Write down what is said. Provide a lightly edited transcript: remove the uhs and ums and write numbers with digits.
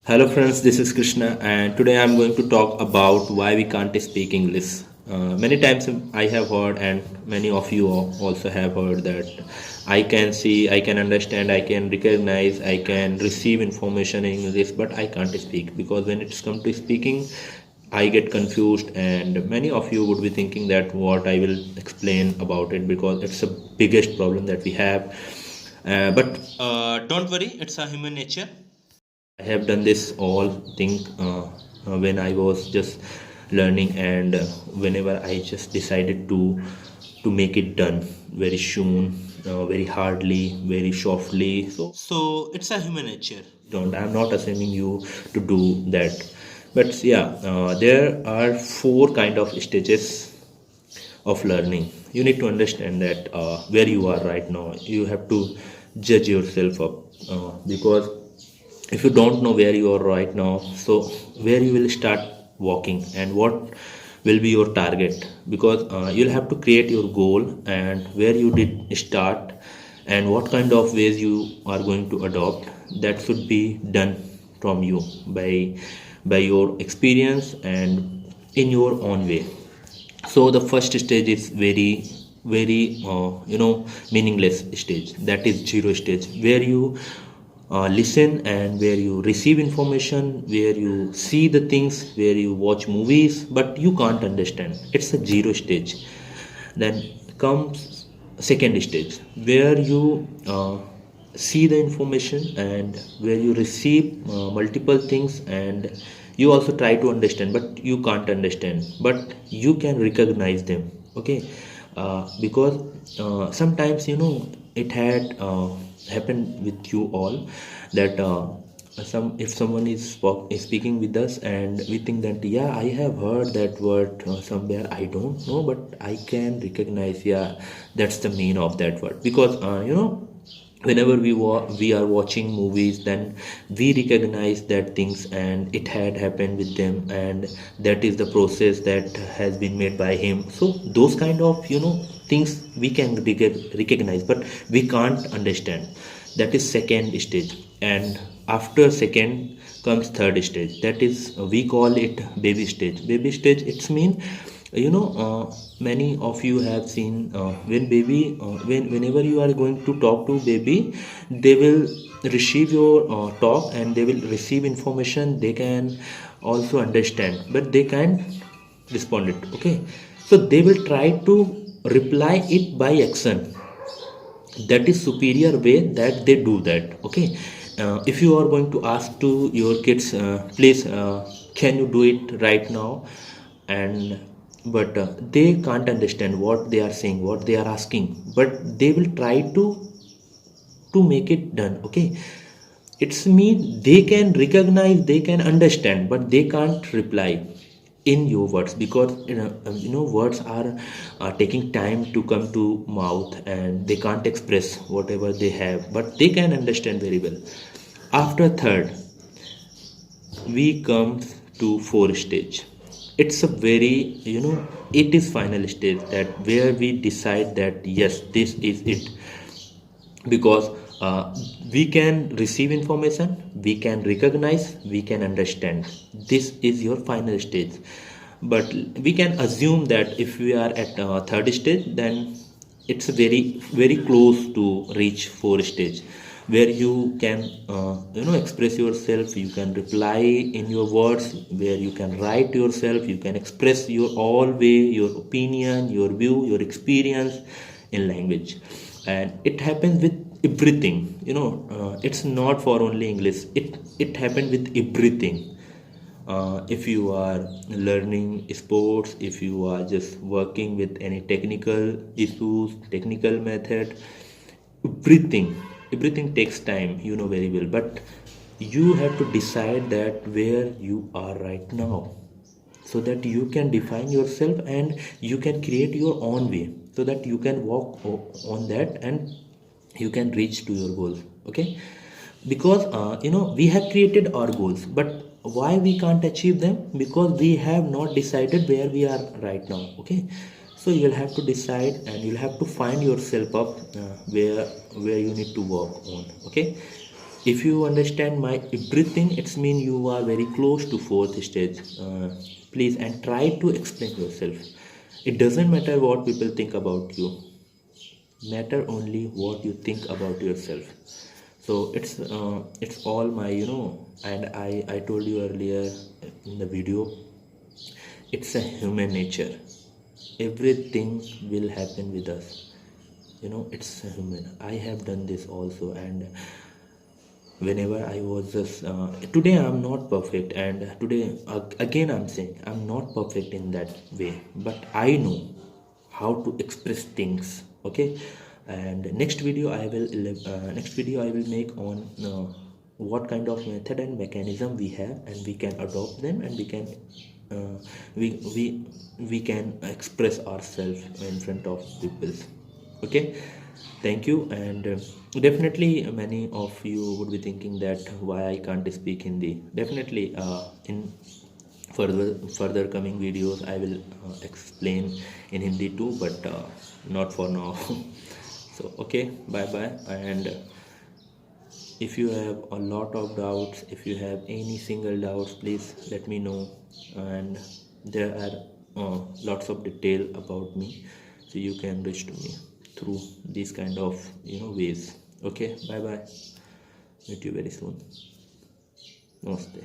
Hello friends, this is Krishna and today I'm going to talk about why we can't speak English. Many times I have heard and many of you also have heard that I can see, I can understand, I can recognize, I can receive information in English but I can't speak because when it's come to speaking I get confused and many of you would be thinking that what I will explain about it because it's the biggest problem that we have. But don't worry, it's a human nature. I have done this all thing when I was just learning and whenever I just decided to make it done very soon, very hardly, very softly. So it's a human nature. Don't I'm not assuming you to do that, but yeah, there are four kind of stages of learning. You need to understand that where you are right now. You have to judge yourself up because if you don't know where you are right now, so where you will start walking and what will be your target, because you'll have to create your goal and where you did start and what kind of ways you are going to adopt. That should be done from you by your experience and in your own way. So the first stage is very meaningless stage, that is zero stage, where you listen and where you receive information, where you see the things, where you watch movies but you can't understand. It's a zero stage. Then comes second stage, where you see the information and where you receive multiple things and you also try to understand but you can't understand but you can recognize them. Okay, because sometimes it had happened with you all that some if someone is speaking with us and we think that yeah, I have heard that word somewhere, I don't know but I can recognize, yeah, that's the meaning of that word. Because whenever we are watching movies, then we recognize that things and it had happened with them and that is the process that has been made by him. So those kind of things we can recognize but we can't understand. That is second stage. And after second comes third stage, that is we call it baby stage. Baby stage, it's mean many of you have seen when baby whenever you are going to talk to baby, they will receive your talk and they will receive information, they can also understand but they can't respond it. Okay, so they will try to reply it by action. That is superior way that they do that. Okay, if you are going to ask to your kids, please can you do it right now, and but they can't understand what they are saying, what they are asking, but they will try to make it done. Okay, it's mean they can recognize, they can understand but they can't reply in your words because words are taking time to come to mouth and they can't express whatever they have but they can understand very well. After third, we come to fourth stage. It's a very it is final stage, that where we decide that yes, this is it. Because we can receive information, we can recognize, we can understand. This is your final stage. But we can assume that if we are at third stage, then it's very very close to reach fourth stage, where you can express yourself, you can reply in your words, where you can write yourself, you can express your all way, your opinion, your view, your experience in language. And it happens with everything. It's not for only English, it happened with everything. If you are learning sports, if you are just working with any technical issues, technical method, everything everything takes time, very well. But you have to decide that where you are right now, so that you can define yourself and you can create your own way, so that you can walk on that and you can reach to your goals. Okay, because we have created our goals but why we can't achieve them? Because we have not decided where we are right now. Okay, so you'll have to decide and you'll have to find yourself up where you need to work on. Okay, If you understand my everything, it's mean you are very close to fourth stage. Please, and try to explain yourself. It doesn't matter what people think about you, matter only what you think about yourself. So it's all my, and I told you earlier in the video, it's a human nature. Everything will happen with us. It's a human. I have done this also, and whenever I was just today I'm not perfect, and today again I'm saying I'm not perfect in that way, but I know how to express things. Okay. And next video I will make on what kind of method and mechanism we have, and we can adopt them, and we can uh, we can express ourselves in front of people. Okay. Thank you. And definitely many of you would be thinking that why I can't speak Hindi. Definitely in further coming videos I will explain in Hindi too, but not for now. So okay, bye bye. And if you have a lot of doubts, if you have any single doubts, please let me know. And there are lots of detail about me, so you can reach to me through these kind of ways. Okay, bye bye. Meet you very soon. Namaste.